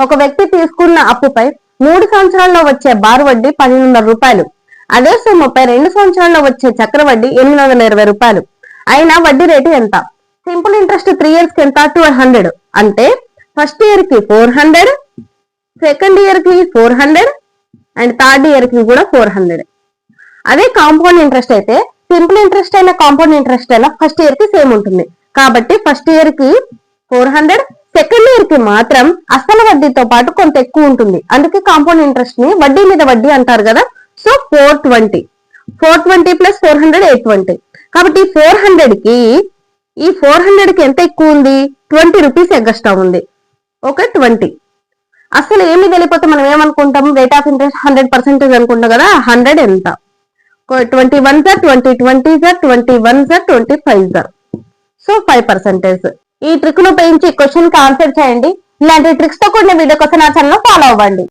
ఒక వ్యక్తి తీసుకున్న అప్పుపై 3 సంవత్సరాల్లో వచ్చే బారు వడ్డీ 1200 రూపాయలు. అదే సొమ్ముపై 2 సంవత్సరాల్లో వచ్చే చక్రవడ్డీ 820 రూపాయలు. అయినా వడ్డీ రేటు ఎంత? సింపుల్ ఇంట్రెస్ట్ 3 years కి ఎంత? 1200. అంటే ఫస్ట్ ఇయర్ కి 400, సెకండ్ ఇయర్ కి 400 అండ్ థర్డ్ ఇయర్ కి కూడా 400. అదే కాంపౌండ్ ఇంట్రెస్ట్ అయితే సింపుల్ ఇంట్రెస్ట్ అయినా కాంపౌండ్ ఇంట్రెస్ట్ అయినా ఫస్ట్ ఇయర్ కి సేమ్ ఉంటుంది. కాబట్టి ఫస్ట్ ఇయర్ కి 400, సెకండ్ ఇయర్ కి మాత్రం అసలు వడ్డీతో పాటు కొంత ఎక్కువ ఉంటుంది. అందుకే కాంపౌండ్ ఇంట్రెస్ట్ ని వడ్డీ మీద వడ్డీ అంటారు కదా. So 420 plus 400 820. కాబట్టి ఈ 400 కి ఎంత ఎక్కువ ఉంది? 20 రూపీస్ ఎగస్ట్రా ఉంది. ఓకే, 20. అసలు ఏమి తెలియకపోతే మనం ఏమనుకుంటాం? రేట్ ఆఫ్ ఇంట్రెస్ట్ 100% అనుకుంటాం కదా. 100 ఎంత? 21 sir 20 sir 21 sir 25 sir. So 5%. ఈ ట్రిక్ ను ఉపయోగించి క్వశ్చన్ కి ఆన్సర్ చేయండి. ఇలాంటి ట్రిక్స్ తో కూడిన వీడియో కోసం నా ఛానల్ ఫాలో అవ్వండి.